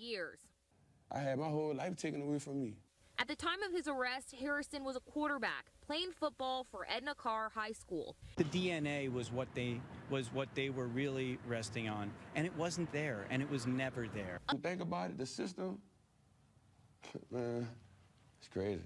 years. I had my whole life taken away from me. At the time of his arrest, Harrison was a quarterback playing football for Edna Carr High School. The DNA was what they were really resting on, and it wasn't there, and it was never there. Think about it, the system, man, it's crazy.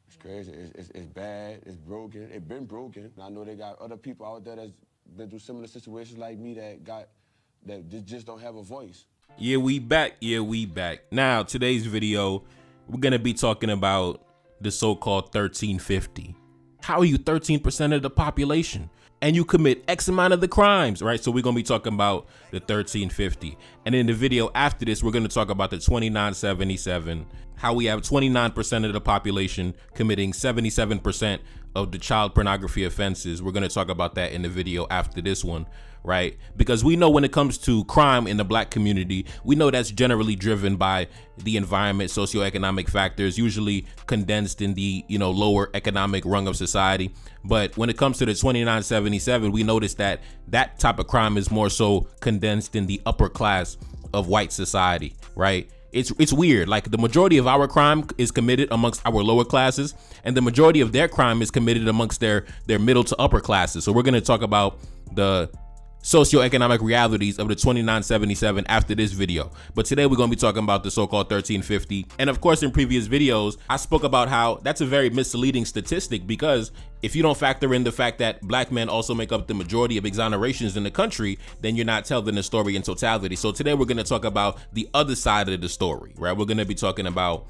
It's crazy. It's bad. It's broken. It's been broken. I know they got other people out there that's been through similar situations like me that just don't have a voice. Yeah, we back. Yeah, we back. Now, today's video, we're going to be talking about the so-called 1350. How are you 13% of the population and you commit X amount of the crimes, right? So we're going to be talking about the 1350. And in the video after this, we're going to talk about the 2977, how we have 29% of the population committing 77% of the child pornography offenses. We're going to talk about that in the video after this one, right? Because we know when it comes to crime in the black community, we know that's generally driven by the environment, socioeconomic factors, usually condensed in the, lower economic rung of society. But when it comes to the 2977, we notice that that type of crime is more so condensed in the upper class of white society, right? It's weird. Like, the majority of our crime is committed amongst our lower classes, and the majority of their crime is committed amongst their middle to upper classes. So we're going to talk about the socioeconomic realities of the 2977 after this video. But today we're going to be talking about the so-called 1350. And of course, in previous videos, I spoke about how that's a very misleading statistic, because if you don't factor in the fact that black men also make up the majority of exonerations in the country, then you're not telling the story in totality. So today we're going to talk about the other side of the story, right? We're going to be talking about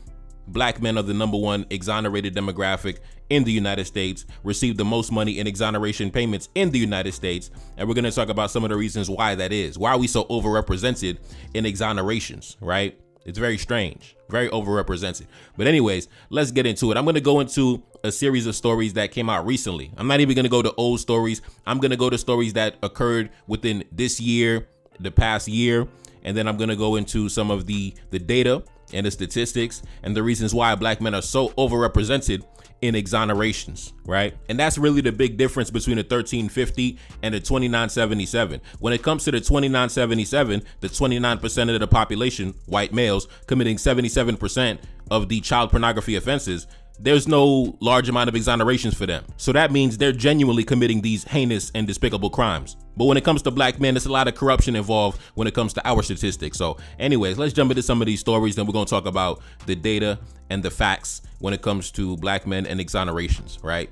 black men are the #1 exonerated demographic in the United States, receive the most money in exoneration payments in the United States. And we're going to talk about some of the reasons why that is. Why are we so overrepresented in exonerations, right? It's very strange, very overrepresented. But anyways, let's get into it. I'm going to go into a series of stories that came out recently. I'm not even going to go to old stories. I'm going to go to stories that occurred within this year, the past year. And then I'm going to go into some of the data and the statistics and the reasons why black men are so overrepresented in exonerations, right? And that's really the big difference between the 1350 and the 2977. When it comes to the 2977, the 29% of the population, white males, committing 77% of the child pornography offenses, there's no large amount of exonerations for them. So that means they're genuinely committing these heinous and despicable crimes. But when it comes to black men, there's a lot of corruption involved when it comes to our statistics. So anyways, let's jump into some of these stories. Then we're going to talk about the data and the facts when it comes to black men and exonerations, right?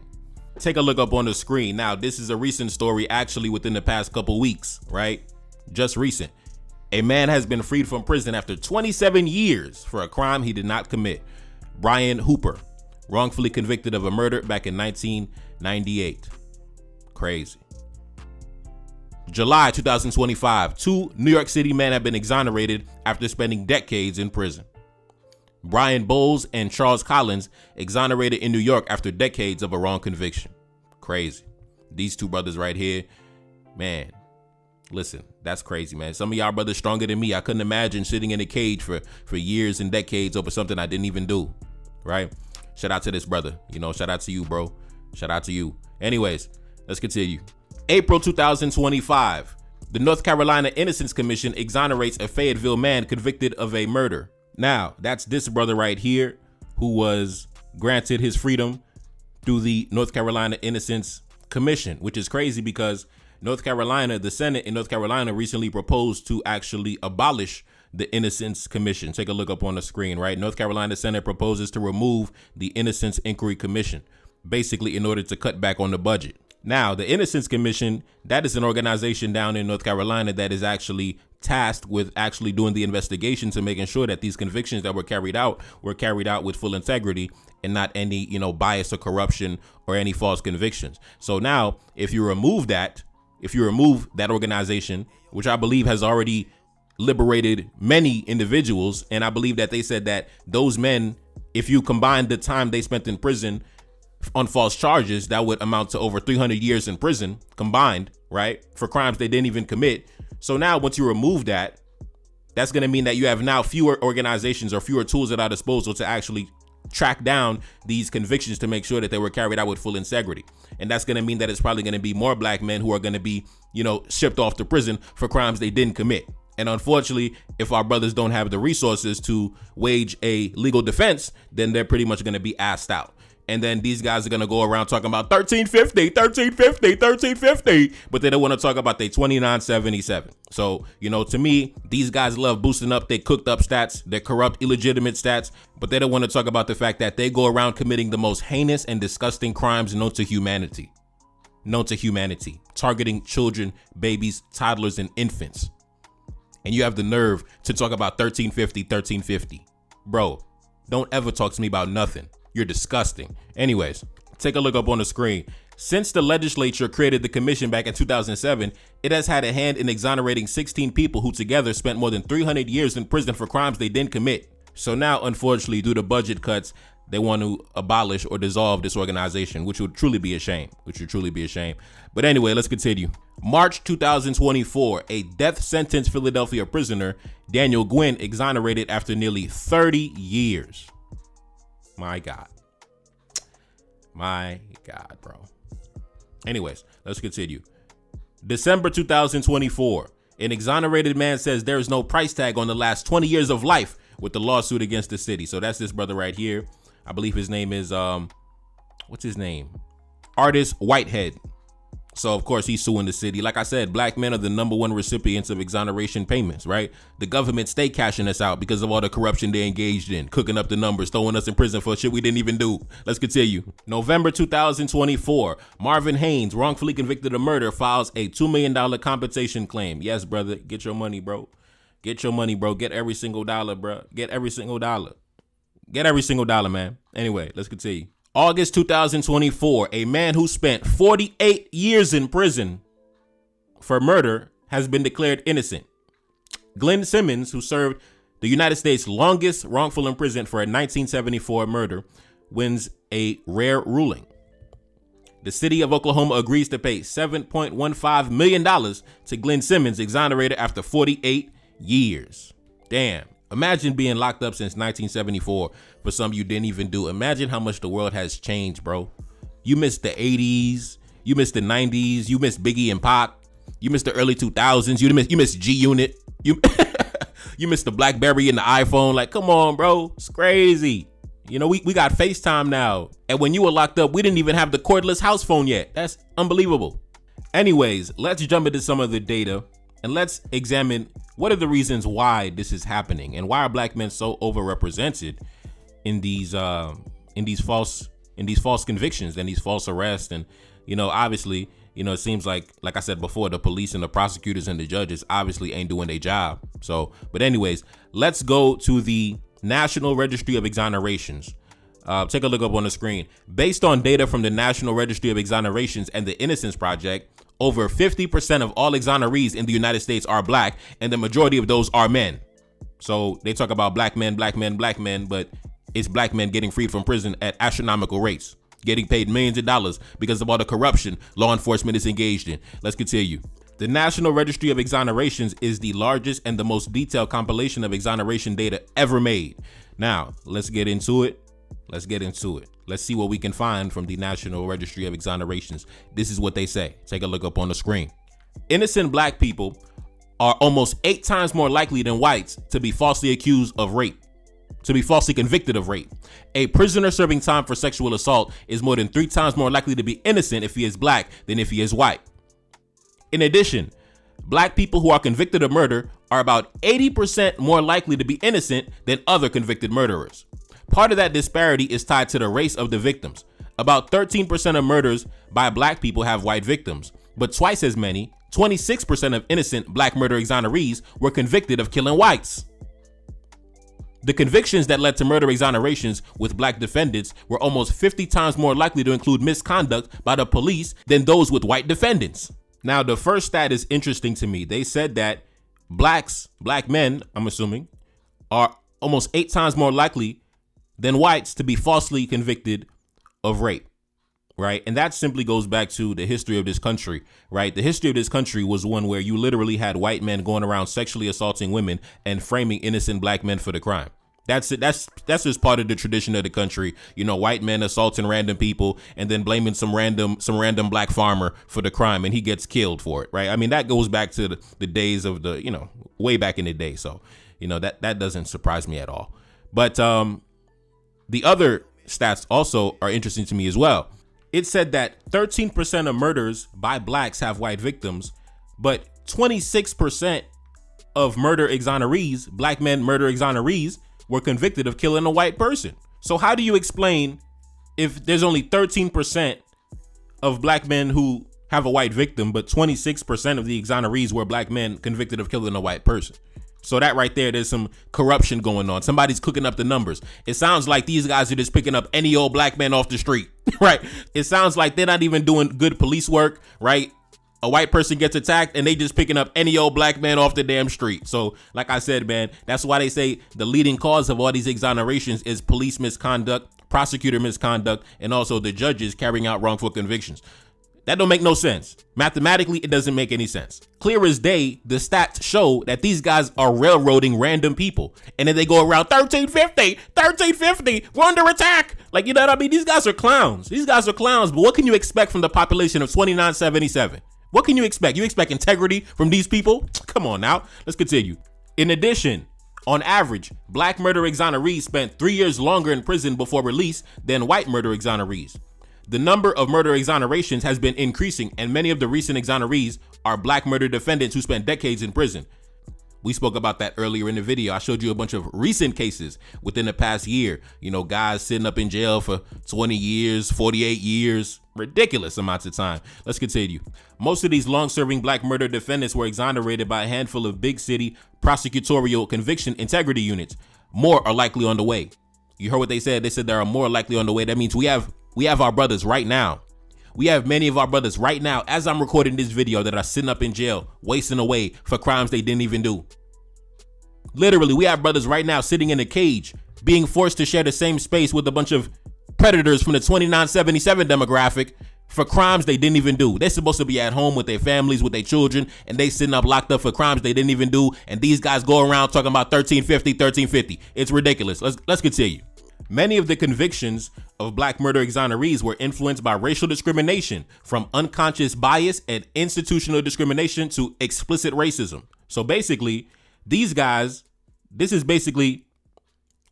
Take a look up on the screen. Now, this is a recent story, actually within the past couple weeks, right? Just recent. A man has been freed from prison after 27 years for a crime he did not commit. Brian Hooper, wrongfully convicted of a murder back in 1998. Crazy. July 2025, 2 New York City men have been exonerated after spending decades in prison. Brian Bowles and Charles Collins exonerated in New York after decades of a wrong conviction. Crazy. These two brothers right here, man, listen, that's crazy, man. Some of y'all brothers stronger than me. I couldn't imagine sitting in a cage for years and decades over something I didn't even do, right? Shout out to this brother. Shout out to you, bro. Shout out to you. Anyways, let's continue. April 2025, the North Carolina Innocence Commission exonerates a Fayetteville man convicted of a murder. Now, that's this brother right here who was granted his freedom through the North Carolina Innocence Commission, which is crazy because North Carolina, the Senate in North Carolina recently proposed to actually abolish the Innocence Commission. Take a look up on the screen, right? North Carolina Senate proposes to remove the Innocence Inquiry Commission, basically in order to cut back on the budget. Now, the Innocence Commission, that is an organization down in North Carolina that is actually tasked with actually doing the investigation to making sure that these convictions that were carried out with full integrity and not any, bias or corruption or any false convictions. So now, if you remove that organization, which I believe has already liberated many individuals, and I believe that they said that those men, if you combine the time they spent in prison on false charges, that would amount to over 300 years in prison combined, right? For crimes they didn't even commit. So now once you remove that, that's going to mean that you have now fewer organizations or fewer tools at our disposal to actually track down these convictions to make sure that they were carried out with full integrity. And that's going to mean that it's probably going to be more black men who are going to be, shipped off to prison for crimes they didn't commit. And unfortunately, if our brothers don't have the resources to wage a legal defense, then they're pretty much going to be asked out. And then these guys are going to go around talking about 1350, but they don't want to talk about their 2977. So, to me, these guys love boosting up their cooked up stats, their corrupt, illegitimate stats, but they don't want to talk about the fact that they go around committing the most heinous and disgusting crimes known to humanity, targeting children, babies, toddlers, and infants. And you have the nerve to talk about 1350. Bro, don't ever talk to me about nothing. You're disgusting. Anyways, take a look up on the screen. Since the legislature created the commission back in 2007, it has had a hand in exonerating 16 people who together spent more than 300 years in prison for crimes they didn't commit. So now, unfortunately, due to budget cuts, they want to abolish or dissolve this organization, which would truly be a shame. But anyway, let's continue. March 2024, a death sentence Philadelphia prisoner, Daniel Gwynn, exonerated after nearly 30 years. My God, bro. Anyways, let's continue. December 2024, an exonerated man says there is no price tag on the last 20 years of life with the lawsuit against the city. So that's this brother right here. I believe his name is, what's his name? Artist Whitehead. So, of course, he's suing the city. Like I said, black men are the #1 recipients of exoneration payments, right? The government stay cashing us out because of all the corruption they engaged in, cooking up the numbers, throwing us in prison for shit we didn't even do. Let's continue. November 2024, Marvin Haynes, wrongfully convicted of murder, files a $2 million compensation claim. Yes, brother, get your money, bro. Get your money, bro. Get every single dollar, bro. Get every single dollar. Get every single dollar, man. Anyway, let's continue. August 2024, a man who spent 48 years in prison for murder has been declared innocent. Glenn Simmons, who served the United States' longest wrongful imprisonment for a 1974 murder, wins a rare ruling. The city of Oklahoma agrees to pay $7.15 million to Glenn Simmons, exonerated after 48 years. Damn. Imagine being locked up since 1974 for something you didn't even do. Imagine how much the world has changed, bro. You missed the 80s. You missed the 90s. You missed Biggie and Pac. You missed the early 2000s. You missed G-Unit. You missed the BlackBerry and the iPhone. Like, come on, bro. It's crazy. We got FaceTime now. And when you were locked up, we didn't even have the cordless house phone yet. That's unbelievable. Anyways, let's jump into some of the data and let's examine what are the reasons why this is happening and why are black men so overrepresented in these false convictions and these false arrests. And obviously, it seems like I said before, the police and the prosecutors and the judges obviously ain't doing their job. So, but anyways, let's go to the National Registry of Exonerations. Take a look up on the screen. Based on data from the National Registry of Exonerations and the Innocence Project, over 50% of all exonerees in the United States are black, and the majority of those are men. So they talk about black men, but it's black men getting freed from prison at astronomical rates, getting paid millions of dollars because of all the corruption law enforcement is engaged in. Let's continue. The National Registry of Exonerations is the largest and the most detailed compilation of exoneration data ever made. Now, let's get into it. Let's see what we can find from the National Registry of Exonerations. This is what they say. Take a look up on the screen. Innocent black people are almost 8 times more likely than whites to be falsely accused of rape, to be falsely convicted of rape. A prisoner serving time for sexual assault is more than 3 times more likely to be innocent if he is black than if he is white. In addition, black people who are convicted of murder are about 80% more likely to be innocent than other convicted murderers. Part of that disparity is tied to the race of the victims. About 13% of murders by black people have white victims, but twice as many, 26% of innocent black murder exonerees were convicted of killing whites. The convictions that led to murder exonerations with black defendants were almost 50 times more likely to include misconduct by the police than those with white defendants. Now, the first stat is interesting to me. They said that black men, I'm assuming, are almost 8 times more likely than whites to be falsely convicted of rape, right? And that simply goes back to the history of this country, right? The history of this country was one where you literally had white men going around sexually assaulting women and framing innocent black men for the crime. That's it. That's just part of the tradition of the country. You know, white men assaulting random people and then blaming some random black farmer for the crime, and he gets killed for it, right? I mean, that goes back to the days of the, you know, way back in the day. So, you know, that doesn't surprise me at all. But the other stats also are interesting to me as well. It said that 13% of murders by blacks have white victims, but 26% of murder exonerees, black men murder exonerees, were convicted of killing a white person. So how do you explain if there's only 13% of black men who have a white victim, but 26% of the exonerees were black men convicted of killing a white person? So that right there, there's some corruption going on. Somebody's cooking up the numbers. It sounds like these guys are just picking up any old black man off the street, right? It sounds like they're not even doing good police work, right? A white person gets attacked and they just picking up any old black man off the damn street. So like I said, man, that's why they say the leading cause of all these exonerations is police misconduct, prosecutor misconduct, and also the judges carrying out wrongful convictions. That don't make no sense. Mathematically, it doesn't make any sense. Clear as day, the stats show that these guys are railroading random people. And then they go around 1350, we're under attack. Like, you know what I mean? These guys are clowns. But what can you expect from the population of 2977? What can you expect? You expect integrity from these people? Come on now. Let's continue. In addition, on average, black murder exonerees spent 3 years longer in prison before release than white murder exonerees. The number of murder exonerations has been increasing, and many of the recent exonerees are black murder defendants who spent decades in prison. We spoke about that earlier in the video. I showed you a bunch of recent cases within the past year. You know, guys sitting up in jail for 20 years, 48 years, ridiculous amounts of time. Let's continue. Most of these long-serving black murder defendants were exonerated by a handful of big city prosecutorial conviction integrity units. More are likely on the way. You heard what they said? They said there are more likely on the way. That means we have our brothers right now. We have many of our brothers right now, as I'm recording this video, that are sitting up in jail, wasting away for crimes they didn't even do. Literally, we have brothers right now sitting in a cage, being forced to share the same space with a bunch of predators from the 2977 demographic for crimes they didn't even do. They're supposed to be at home with their families, with their children, and they sitting up locked up for crimes they didn't even do. And these guys go around talking about 1350. It's ridiculous. Let's continue. Many of the convictions of black murder exonerees were influenced by racial discrimination, from unconscious bias and institutional discrimination to explicit racism. So basically, these guys, this is basically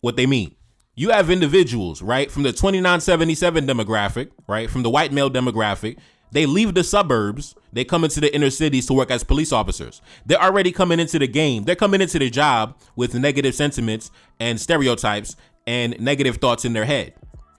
what they mean. You have individuals, right, from the 2977 demographic, right, from the white male demographic. They leave the suburbs. They come into the inner cities to work as police officers. They're already coming into the game. They're coming into the job with negative sentiments and stereotypes and negative thoughts in their head.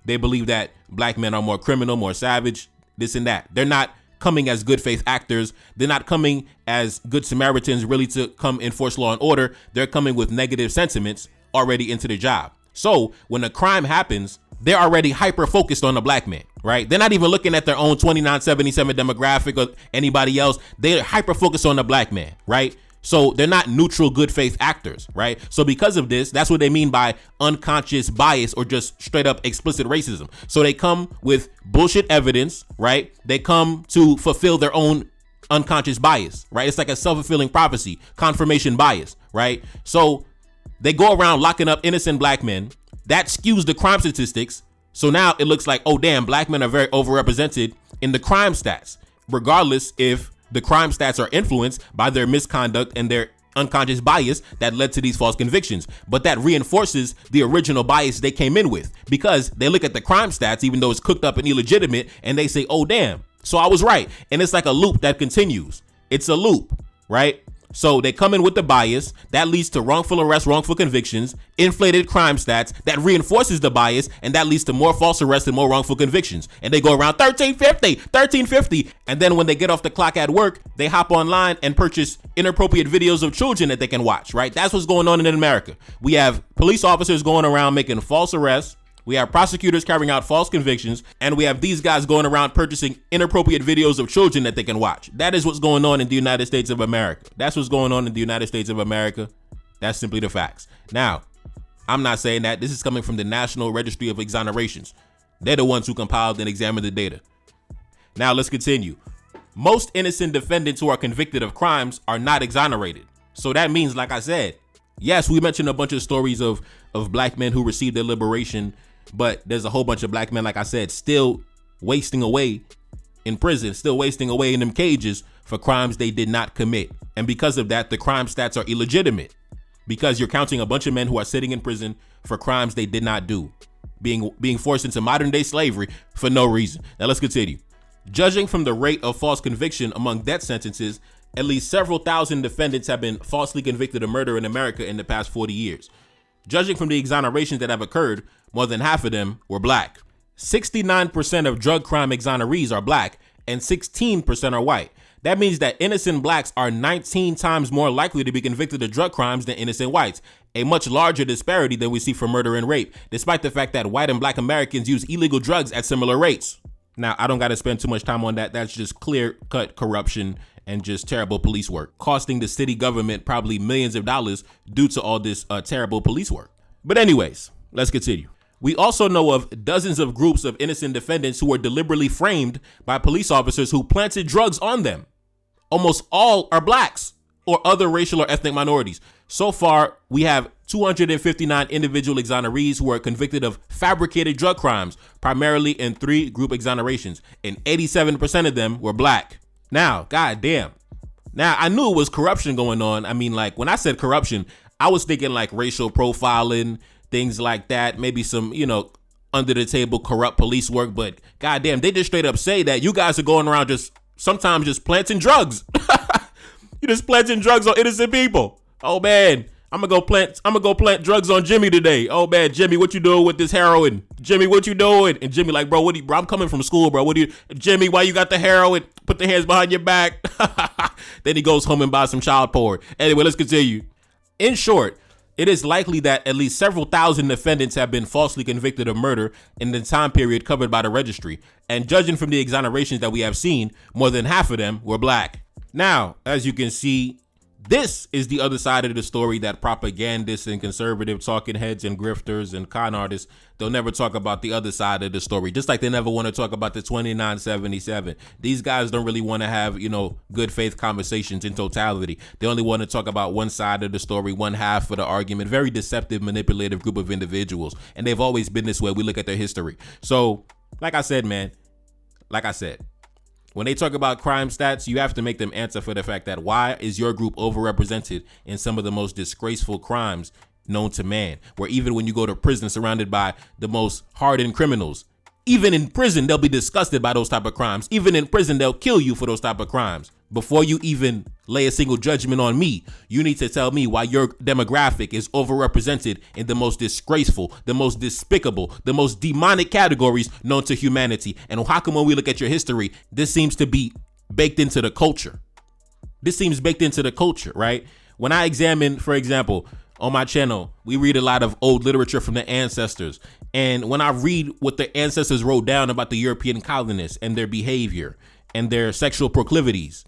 They believe that black men are more criminal, more savage, this and that. They're not coming as good faith actors. They're not coming as good Samaritans really to come enforce law and order. They're coming with negative sentiments already into the job. So when a crime happens, they're already hyper focused on the black man, right? They're not even looking at their own 2977 demographic or anybody else. They're hyper focused on the black man, right? So they're not neutral, good faith actors, right? So because of this, that's what they mean by unconscious bias or just straight up explicit racism. So they come with bullshit evidence, right? They come to fulfill their own unconscious bias, right? It's like a self-fulfilling prophecy, confirmation bias, right? So they go around locking up innocent black men. That skews the crime statistics. So now it looks like, oh damn, black men are very overrepresented in the crime stats, regardless if the crime stats are influenced by their misconduct and their unconscious bias that led to these false convictions. But that reinforces the original bias they came in with, because they look at the crime stats, even though it's cooked up and illegitimate, and they say, oh, damn, so I was right. And it's like a loop that continues. It's a loop, right? So they come in with the bias that leads to wrongful arrests, wrongful convictions, inflated crime stats that reinforces the bias, and that leads to more false arrests and more wrongful convictions. And they go around 1350. And then when they get off the clock at work, they hop online and purchase inappropriate videos of children that they can watch, right? That's what's going on in America. We have police officers going around making false arrests. We have prosecutors carrying out false convictions, and we have these guys going around purchasing inappropriate videos of children that they can watch. That is what's going on in the United States of America. That's what's going on in the United States of America. That's simply the facts. Now, I'm not saying that. This is coming from the National Registry of Exonerations. They're the ones who compiled and examined the data. Now, let's continue. Most innocent defendants who are convicted of crimes are not exonerated. So that means, like I said, Yes, we mentioned a bunch of stories of black men who received their liberation, but there's a whole bunch of black men, like I said, still wasting away in prison, still wasting away in them cages for crimes they did not commit. And because of that, the crime stats are illegitimate, because you're counting a bunch of men who are sitting in prison for crimes they did not do, being forced into modern day slavery for no reason. Now let's continue. Judging from the rate of false conviction among death sentences, at least several thousand defendants have been falsely convicted of murder in America in the past 40 years. Judging from the exonerations that have occurred, more than half of them were black. 69% of drug crime exonerees are black and 16% are white. That means that innocent blacks are 19 times more likely to be convicted of drug crimes than innocent whites, a much larger disparity than we see for murder and rape, despite the fact that white and black Americans use illegal drugs at similar rates. Now, I don't got to spend too much time on that. That's just clear-cut corruption and just terrible police work, costing the city government probably millions of dollars due to all this terrible police work. But anyways, let's continue. We also know of dozens of groups of innocent defendants who were deliberately framed by police officers who planted drugs on them. Almost all are blacks or other racial or ethnic minorities. So far, we have 259 individual exonerees who were convicted of fabricated drug crimes, primarily in 3 group exonerations, and 87% of them were black. Now, goddamn. Now, I knew it was corruption going on. I mean, like, when I said corruption, I was thinking like racial profiling, things like that, maybe some, under the table corrupt police work, but goddamn, they just straight up say that you guys are going around sometimes just planting drugs. You're just planting drugs on innocent people. Oh man, I'm gonna go plant drugs on Jimmy today. Oh man, Jimmy, what you doing with this heroin? Jimmy, what you doing? And Jimmy like, bro, bro, I'm coming from school, bro. Jimmy, why you got the heroin? Put the hands behind your back. Then he goes home and buys some child porn. Anyway, let's continue. In short, it is likely that at least several thousand defendants have been falsely convicted of murder in the time period covered by the registry. And judging from the exonerations that we have seen, more than half of them were black. Now, as you can see, this is the other side of the story that propagandists and conservative talking heads and grifters and con artists, they'll never talk about the other side of the story, just like they never want to talk about the 2977. These guys don't really want to have, good faith conversations in totality. They only want to talk about one side of the story, one half of the argument. Very deceptive, manipulative group of individuals. And they've always been this way. We look at their history. So, like I said, when they talk about crime stats, you have to make them answer for the fact that why is your group overrepresented in some of the most disgraceful crimes known to man, where even when you go to prison surrounded by the most hardened criminals, even in prison, they'll be disgusted by those type of crimes. Even in prison, they'll kill you for those type of crimes. Before you even lay a single judgment on me, you need to tell me why your demographic is overrepresented in the most disgraceful, the most despicable, the most demonic categories known to humanity. And how come when we look at your history, this seems to be baked into the culture? This seems baked into the culture, right? When I examine, for example, on my channel, we read a lot of old literature from the ancestors. And when I read what the ancestors wrote down about the European colonists and their behavior and their sexual proclivities,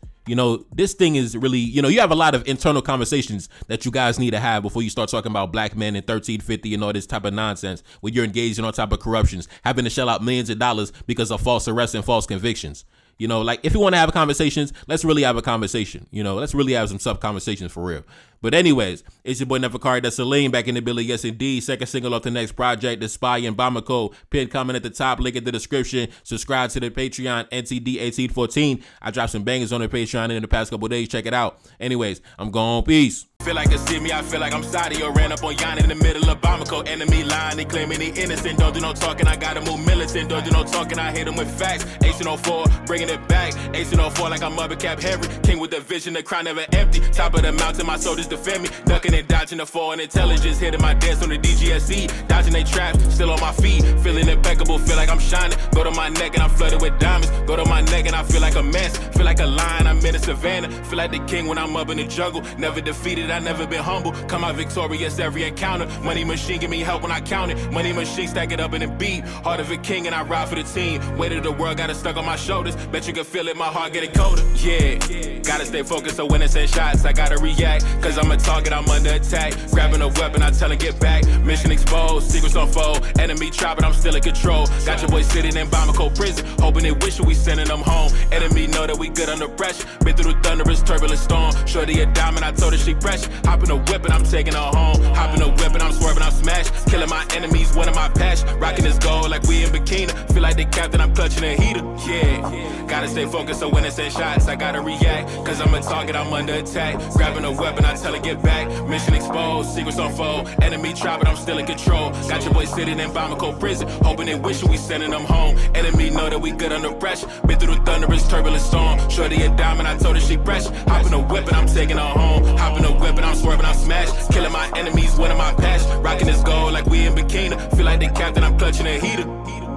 this thing is really, you have a lot of internal conversations that you guys need to have before you start talking about black men in 1350 and all this type of nonsense when you're engaged in all type of corruptions, having to shell out millions of dollars because of false arrests and false convictions. If you want to have conversations, let's really have a conversation. Let's really have some tough conversations for real. But anyways, it's your boy Neferkari, that's Celine back in the building. Yes, indeed. Second single off the next project, The Spy and Bamako. Pinned comment at the top, link in the description. Subscribe to the Patreon, NTD1814. I dropped some bangers on the Patreon in the past couple days. Check it out. Anyways, I'm gone. Peace. Feel like it's see me, I feel like I'm Saudi or ran up on Yana in the middle of Bamako. Enemy line, they claiming they innocent. Don't do no talking, I gotta move militant. Don't do no talking, I hit them with facts. 1804, bringing it back. 1804 like I'm Mother Cap Henry. King with the vision, the crown never empty. Top of the mountain, my soldiers defend me. Ducking and dodging the foreign intelligence. Hitting my dance on the DGSE. Dodging they traps, still on my feet. Feeling impeccable, feel like I'm shining. Go to my neck and I'm flooded with diamonds. Go to my neck and I feel like a mess. Feel like a lion, I'm in the savannah. Feel like the king when I'm up in the jungle. Never defeated, I never been humble. Come out victorious every encounter. Money machine give me help when I count it. Money machine stack it up in a beat. Heart of a king and I ride for the team. Weight of the world got it stuck on my shoulders. Bet you can feel it, my heart getting colder. Yeah, gotta stay focused so when it's in shots, I gotta react. Cause I'm a target, I'm under attack. Grabbing a weapon, I tell him get back. Mission exposed, secrets unfold. Enemy try, but I'm still in control. Got your boy sitting in Bamako prison, hoping they wish we sending them home. Enemy know that we good under pressure. Been through the thunderous, turbulent storm. Shorty a diamond, I told her she precious. Hop in a whip and I'm taking her home. Hop in a whip and I'm swerving, I'm smashed. Killing my enemies, one of my passion. Rocking this gold like we in bikini. Feel like the captain, I'm clutching a heater. Yeah, gotta stay focused so when it's in shots, I gotta react. Cause I'm a target, I'm under attack. Grabbing a weapon, I tell her get back. Mission exposed, secrets unfold. Enemy try, but I'm still in control. Got your boy sitting in Bamako prison, hoping they wish we sending them home. Enemy know that we good under pressure. Been through the thunderous, turbulent storm. Shorty a diamond, I told her she precious. Hop in a whip and I'm taking her home. Hop in a whip and I'm swerving, I'm smashed. Killing my enemies, one of my passion. Rocking this gold like we in bikini. Feel like the captain, I'm clutching a heater.